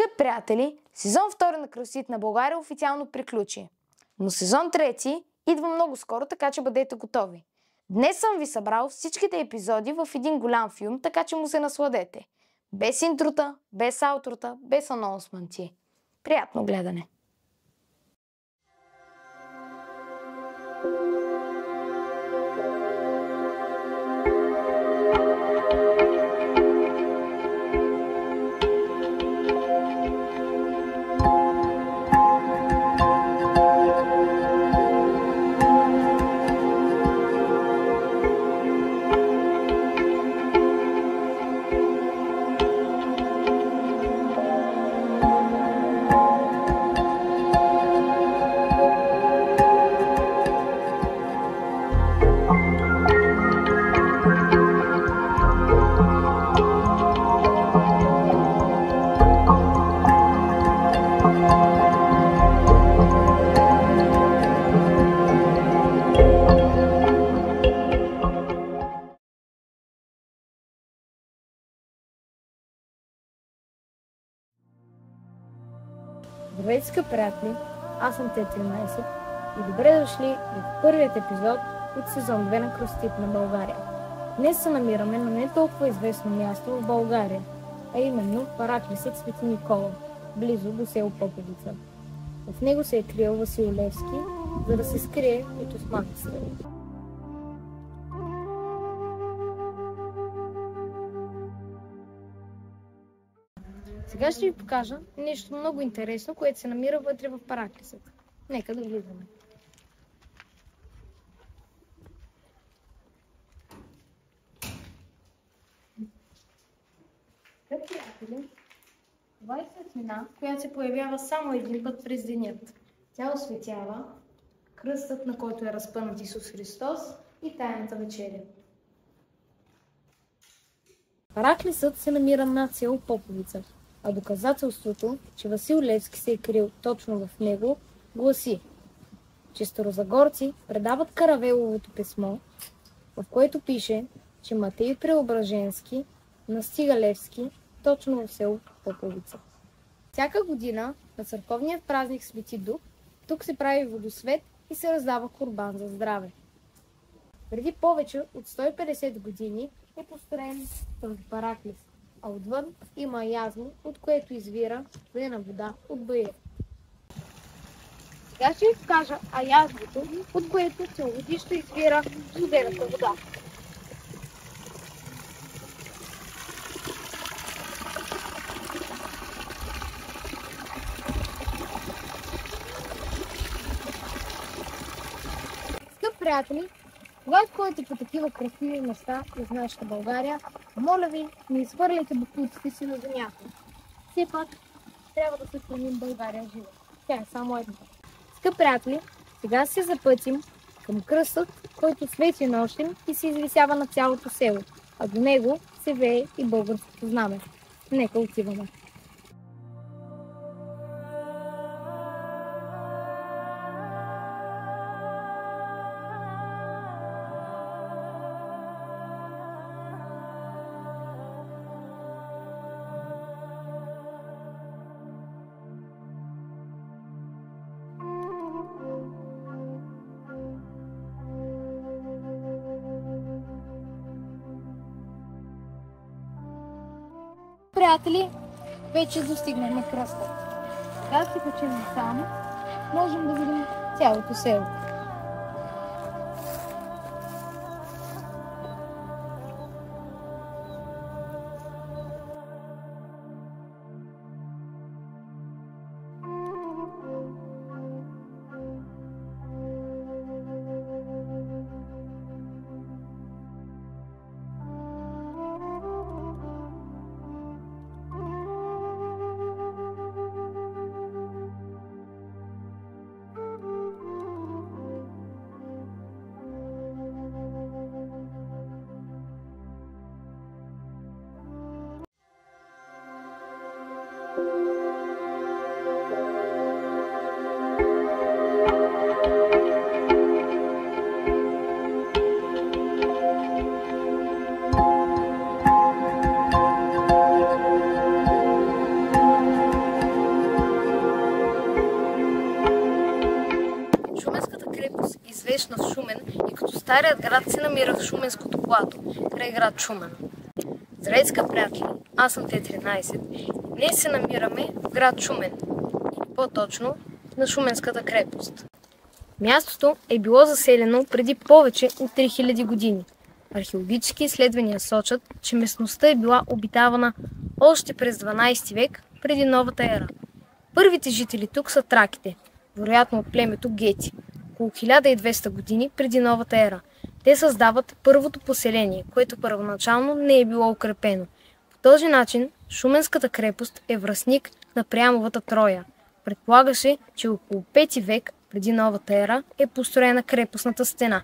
Скъпи приятели, сезон 2 на Красотите на България официално приключи. Но сезон 3 идва много скоро, така че бъдете готови. Днес съм ви събрал всичките епизоди в един голям филм, така че му се насладете. Без интрота, без аутрота, без анонсменти. Приятно гледане! Здравейте, скъпи приятели! Аз съм Т13 и добре дошли в първият епизод от сезон 2 на Красотите на България. Днес се намираме на не толкова известно място в България, а именно параклисът Свети Никола, близо до село Поповица. В него се е криел Васил Левски, за да се скрие от османците. Сега ще ви покажа нещо много интересно, което се намира вътре в параклисата. Нека да влизаме. Скъпи приятели, това е светлина, която се появява само един път през денят. Тя осветява кръстът, на който е разпънат Исус Христос, и тайната вечеря. Параклисът се намира над село Поповица, а доказателството, че Васил Левски се е крил точно в него, гласи, че старозагорци предават Каравеловото писмо, в което пише, че Матей Преображенски настига Левски точно в село Поповица. Всяка година на църковният празник Свети Дух тук се прави водосвет и се раздава курбан за здраве. Преди повече от 150 години е построен този параклис, а отвън има язмо, от което извира студена вода от баир. Сега ще ви покажа язмото, от което целогодишно извира студената вода. Скъпи приятели, когато ходите по такива красиви места из нашата България, моля ви, не изхвърляйте боклуците си на земята. Все пак трябва да съхраним България жива. Тя е само една. Скъпи приятели, сега се запътим към кръстът, който свети нощем и се извисява на цялото село, а до него се вее и българското знаме. Нека отиваме. Приятели, вече достигнахме кръста. Сега се качим там, можем да видим цялото село. Старият град се намира в Шуменското плато, край град Шумен. Здравейте, скъпи приятели, аз съм Т-13 и днес се намираме в град Шумен, или по-точно на Шуменската крепост. Мястото е било заселено преди повече от 3000 години. Археологически изследвания сочат, че местността е била обитавана още през 12 век преди новата ера. Първите жители тук са траките, вероятно от племето Гети, около 1200 години преди новата ера. Те създават първото поселение, което първоначално не е било укрепено. По този начин Шуменската крепост е връстник на Приамовата Троя. Предполагаше, че около 5 век преди новата ера е построена крепостната стена,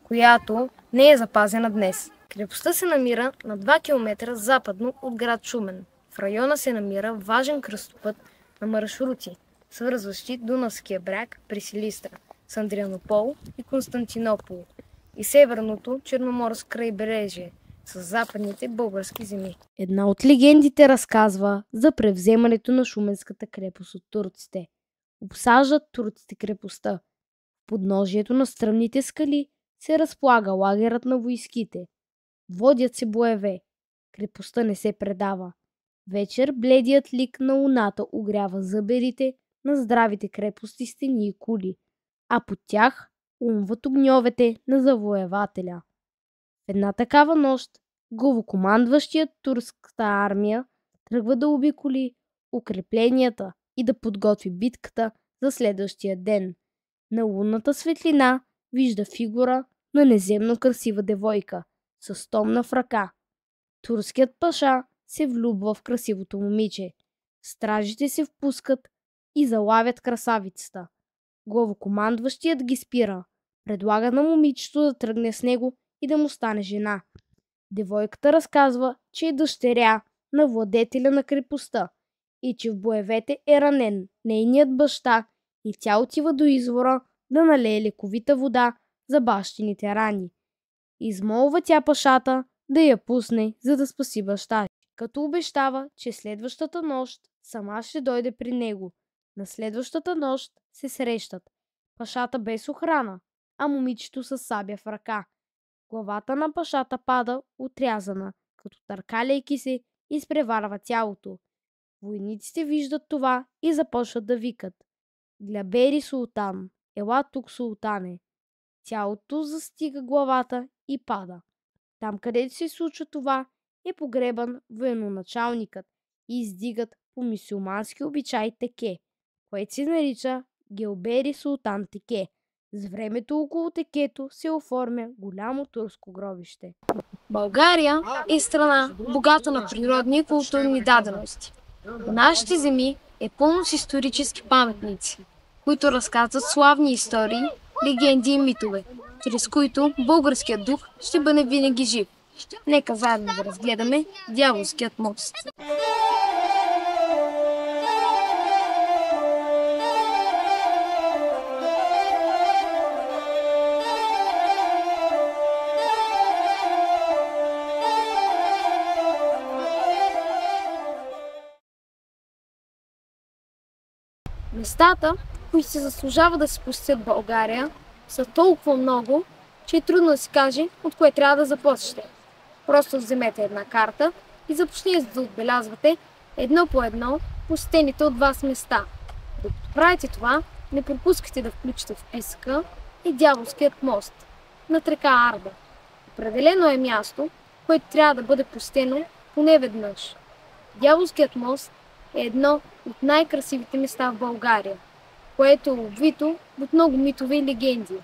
която не е запазена днес. Крепостта се намира на 2 км западно от град Шумен. В района се намира важен кръстопът на маршрути, свързващи Дунавския бряг при Силистра с Андрианопол и Константинопол и северното Черноморско крайбрежие с западните български земи. Една от легендите разказва за превземането на Шуменската крепост от турците. Обсаждат турците крепостта. В подножието на стръмните скали се разполага лагерът на войските. Водят се боеве. Крепостта не се предава. Вечер бледият лик на луната огрява зъберите на здравите крепости стени и кули, а под тях умват огньовете на завоевателя. В една такава нощ главокомандващият турската армия тръгва да обиколи укрепленията и да подготви битката за следващия ден. На лунната светлина вижда фигура на неземно красива девойка с томна в ръка. Турският паша се влюбва в красивото момиче. Стражите се впускат и залавят красавицата. Главокомандващият ги спира. Предлага на момичето да тръгне с него и да му стане жена. Девойката разказва, че е дъщеря на владетеля на крепостта и че в боевете е ранен нейният баща и тя отива до извора да налее лековита вода за бащините рани. Измолва тя пашата да я пусне, за да спаси баща, като обещава, че следващата нощ сама ще дойде при него. На следващата нощ се срещат. Пашата без охрана, а момичето с сабя в ръка. Главата на пашата пада отрязана, като търкаляйки се изпреварва тялото. Войниците виждат това и започват да викат: "Глябери султан, ела тук, султане!" Тялото застига главата и пада. Там, където се случва това, е погребан военачалникът и издигат по мюсюлмански обичай теке, което се нарича Гелбери султан теке. С времето около текето се оформя голямо турско гробище. България е страна богата на природни и културни дадености. Нашите земи е пълно с исторически паметници, които разказват славни истории, легенди и митове, чрез които българският дух ще бъде винаги жив. Нека заедно да разгледаме Дяволският мост. Местата, които се заслужава да се посетят в България, са толкова много, че е трудно да се каже от кое трябва да започнете. Просто вземете една карта и започнете да отбелязвате едно по едно посетените от вас места. Докато правите това, не пропускайте да включите в списъка и Дяволският мост над река Арда. Определено е място, което трябва да бъде посетено поне веднъж. Дяволският мост е едно от най-красивите места в България, което е обвито от много митове и легенди,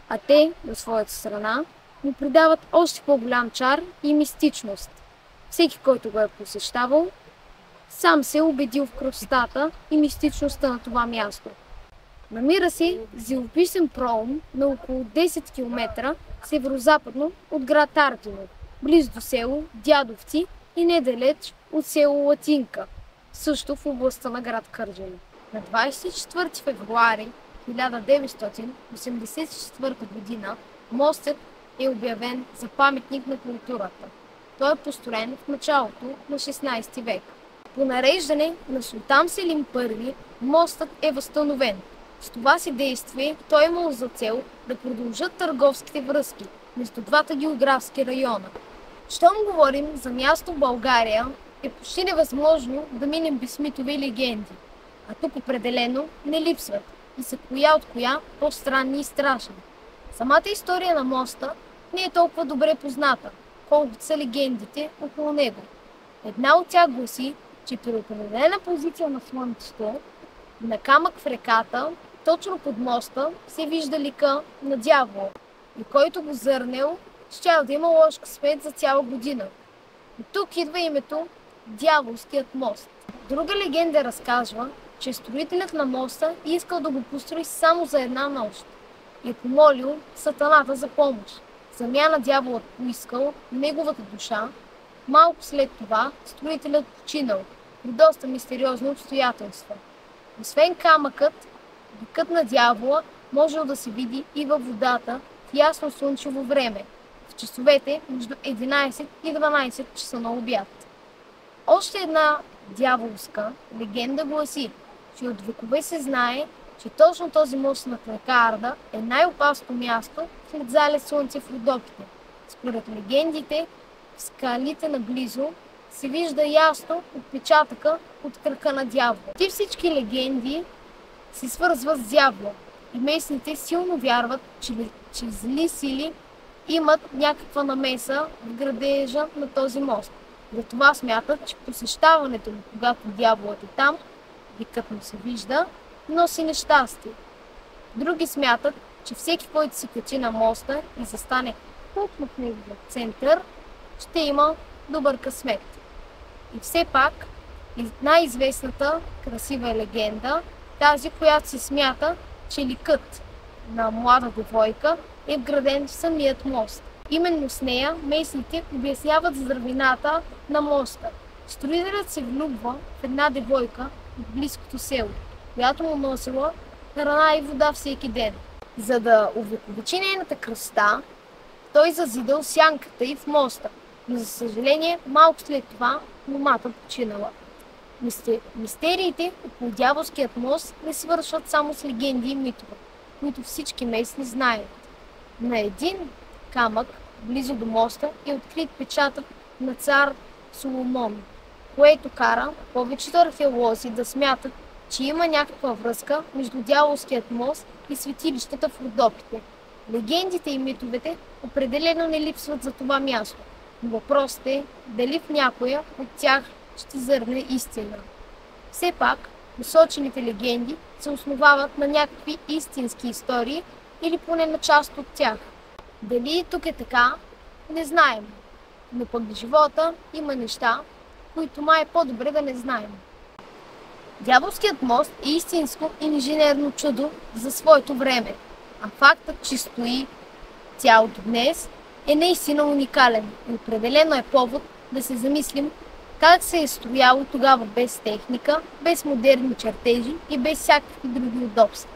а те, от своята страна, му придават още по-голям чар и мистичност. Всеки, който го е посещавал, сам се е убедил в красотата и мистичността на това място. Намира се в живописен пролом на около 10 км северозападно от град Ардино, близо до село Дядовци и недалеч от село Латинка, също в областта на град Кърджали. На 24 февруари 1984 година мостът е обявен за паметник на културата. Той е построен в началото на 16 век. По нареждане на Султан Селим I мостът е възстановен. С това си действие той имал за цел да продължат търговските връзки между двата географски района. Щом говорим за място в България, е почти невъзможно да минем без митове и легенди. А тук определено не липсват и са коя от коя по-странни и страшни. Самата история на моста не е толкова добре позната, колкото са легендите около него. Една от тях гласи, че при определена позиция на слънцето, на камък в реката, точно под моста, се вижда лика на дявола и който го зърнел, щял да има лош късмет за цяла година. И тук идва името Дяволският мост. Друга легенда разказва, че строителят на моста искал да го построи само за една нощ и помолил сатаната за помощ. Замяна дяволът поискал неговата душа. Малко след това строителят починал при доста мистериозни обстоятелства. Освен камъкът, ликът на дявола можел да се види и във водата в ясно слънчево време, в часовете между 11 и 12 часа на обяд. Още една дяволска легенда гласи, че от векове се знае, че точно този мост на река Арда е най-опасното място след залез слънце в Родопите. Според легендите, в скалите наблизо се вижда ясно отпечатъка от кръка на дявола. Ти всички легенди се свързват с дявола и местните силно вярват, че зли сили имат някаква намеса в градежа на този мост. Затова смятат, че посещаването му, когато дяволът е там, викът му се вижда, носи нещастие. Други смятат, че всеки, който се качи на моста и застане точно в неговия център, ще има добър късмет. И все пак, най-известната красива легенда, тази, която се смята, че ликът на млада девойка е вграден в самият мост. Именно с нея местните обясняват здравината на моста. Строителят се влюбва в една девойка от близкото село, която му носила храна и вода всеки ден. За да увековечи нейната красота, той зазидал сянката й в моста, но за съжаление малко след това момата починала. Мистериите около Дяволският мост не свършват само с легенди и митове, които всички местни знаят. На един камък, близо до моста, е открит печатък на цар Соломон, което кара повечето археолози да смятат, че има някаква връзка между Дяволският мост и светилищата в Родопите. Легендите и митовете определено не липсват за това място, но въпросът е дали в някоя от тях ще зърне истина. Все пак, посочените легенди се основават на някакви истински истории или поне на част от тях. Дали и тук е така, не знаем, но пък в живота има неща, които май е по-добре да не знаем. Дяволският мост е истинско инженерно чудо за своето време, а фактът, че стои цял до днес, е наистина уникален и определено е повод да се замислим как се е строяло тогава без техника, без модерни чертежи и без всякакви други удобства.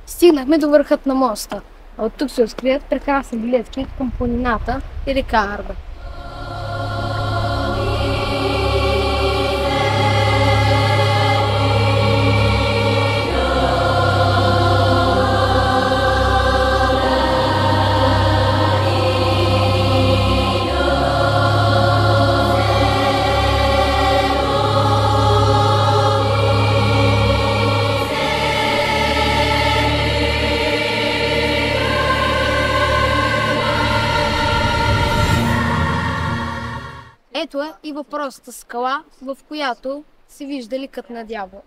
Стигнахме до върхът на моста, а от тук се открият прекрасни гледки към планината и река Арда. Ето е и въпросната скала, в която се вижда ликът на дявола.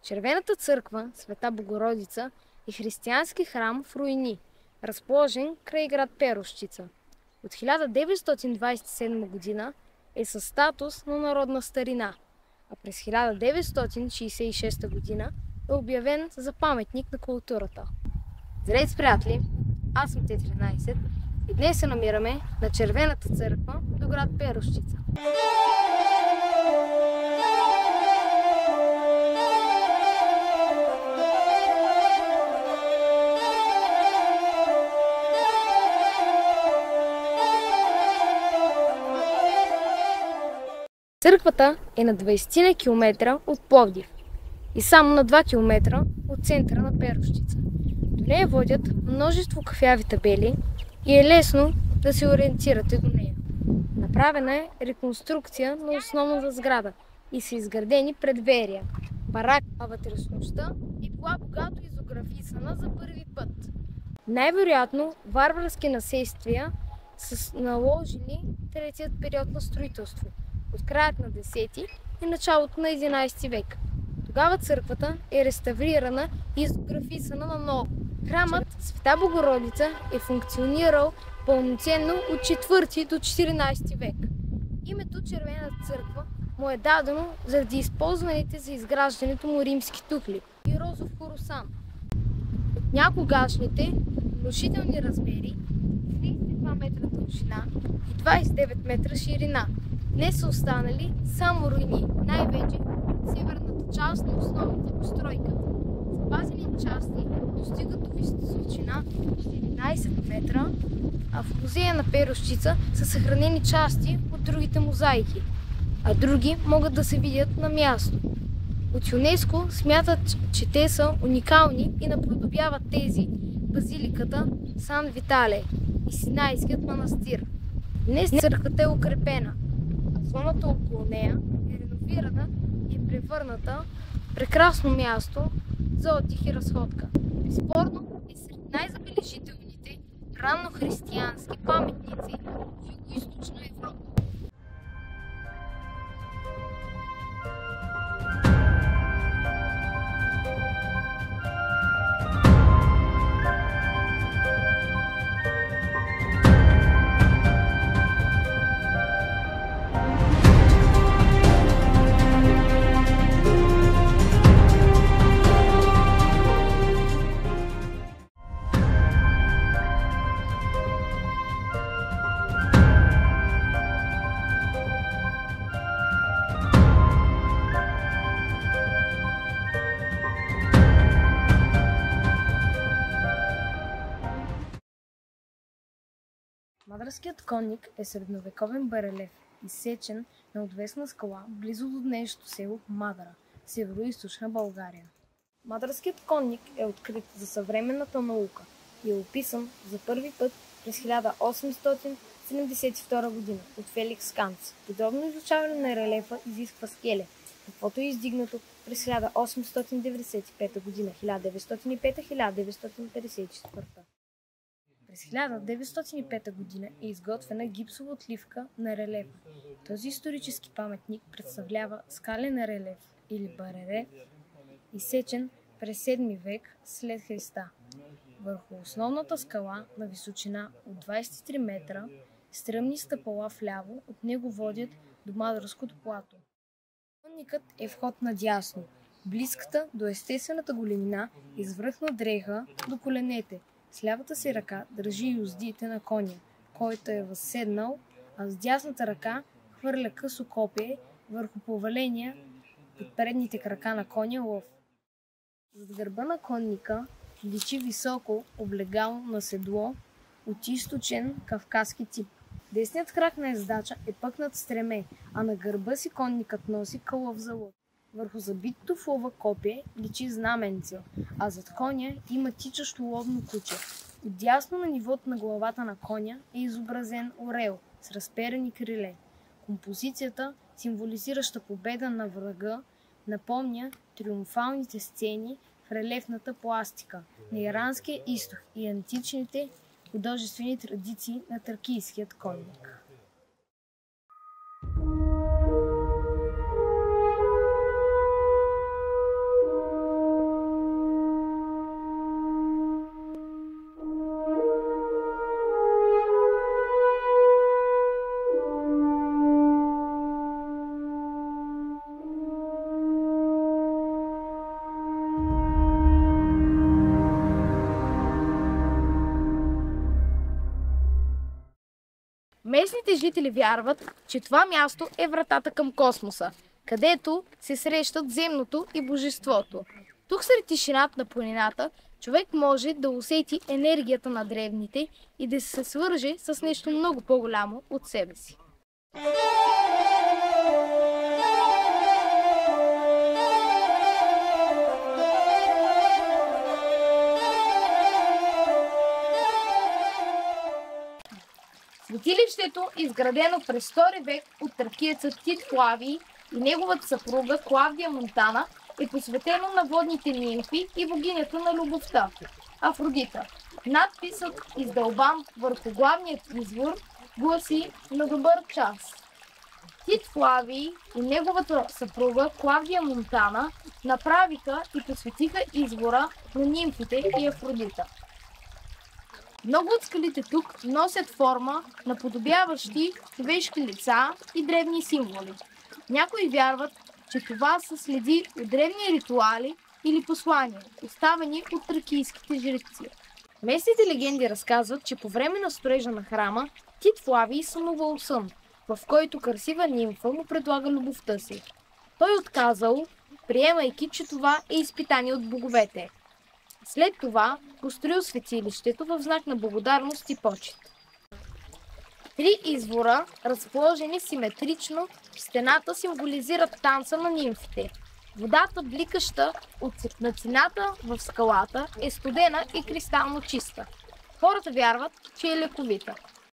Червената църква, Света Богородица, е християнски храм в руини, разположен край град Перущица. От 1927 година е със статус на народна старина, а през 1966 година е обявен за паметник на културата. Здравейте, приятели! Аз съм Т13 и днес се намираме на Червената църква до град Перущица. Църквата е на 20 км от Пловдив и само на 2 км от центъра на Перущица. До нея водят множество кафяви табели и е лесно да се ориентирате до нея. Направена е реконструкция на основната сграда и са изградени предверия, барак, а вътрешността е била богато изографисана за първи път. Най-вероятно варварски насействия са наложили третият период на строителство от краят на 10 и началото на 11 век. Тогава църквата е реставрирана и изографисана наново. Храмът Света Богородица е функционирал пълноценно от 4 до 14 век. Името Червена църква му е дадено заради използваните за изграждането му римски тухли и розов хоросан. От някогашните внушителни размери, 32 метра дължина и 29 метра ширина, днес са останали само руини, най-вече северната част на основната постройка. Запазените части достигат до височина 14 метра, а в музея на Перущица са съхранени части от другите мозайки, а други могат да се видят на място. От ЮНЕСКО смятат, че те са уникални и наподобяват тези базиликата Сан Витале и Синайският манастир. Днес църквата е укрепена, а зоната около нея е реновирана и е превърната в прекрасно място за отдих и разходка. Безспорно е сред най-забележителните раннохристиянски паметници в Югоизточна Европа. Мадарският конник е средновековен барелеф, изсечен на отвесна скала близо до днешното село Мадара, североизточна България. Мадарският конник е открит за съвременната наука и е описан за първи път през 1872 година от Феликс Канц. Подробно изучаване на релефа изисква скеле, каквото е издигнато през 1895 година, 1905-1954. През 1905 година е изготвена гипсова отливка на релефа. Този исторически паметник представлява скален релеф или барелеф, изсечен през 7 век след Христа. Върху основната скала на височина от 23 метра, стръмни стъпала вляво от него водят до Мадарското плато. Конникът е вход надясно, близката до естествената големина извръхна дреха до коленете. С лявата си ръка държи юздите на коня, който е възседнал, а с дясната ръка хвърля късо копие върху поваления под предните крака на коня лъв. Зад гърба на конника личи високо облегало на седло от източен кавказски тип. Десният крак на ездача е пъкнат стреме, а на гърба си конникът носи кълъв залог. Върху забитото в лова копие личи знаменце, а зад коня има тичащо ловно куче. Отдясно на нивото на главата на коня е изобразен орел с разперени криле. Композицията, символизираща победа на врага, напомня триумфалните сцени в релефната пластика на иранския изток и античните художествени традиции на тракийският конник. Местните жители вярват, че това място е вратата към космоса, където се срещат земното и божеството. Тук сред тишината на планината човек може да усети енергията на древните и да се свърже с нещо много по-голямо от себе си. Светилището, изградено през II век от тракиеца Тит Флавий и неговата съпруга Клавдия Монтана, е посветено на водните нимфи и богинята на любовта – Афродита. Надписът, издълбан върху главният извор, гласи «На добър час». Тит Флавий и неговата съпруга Клавдия Монтана направиха и посветиха извора на нимфите и Афродита. Много от скалите тук носят форма, наподобяващи човешки лица и древни символи. Някои вярват, че това са следи от древни ритуали или послания, оставени от тракийските жреци. Местните легенди разказват, че по време на строежа на храма Тит Флавий сънувал сън, в който красива нимфа му предлага любовта си. Той отказал, приемайки, че това е изпитание от боговете. След това построил светилището в знак на благодарност и почет. 3 извора, разположени симетрично в стената, символизират танца на нимфите. Водата, бликаща от цветната в скалата, е студена и кристално чиста. Хората вярват, че е лековита.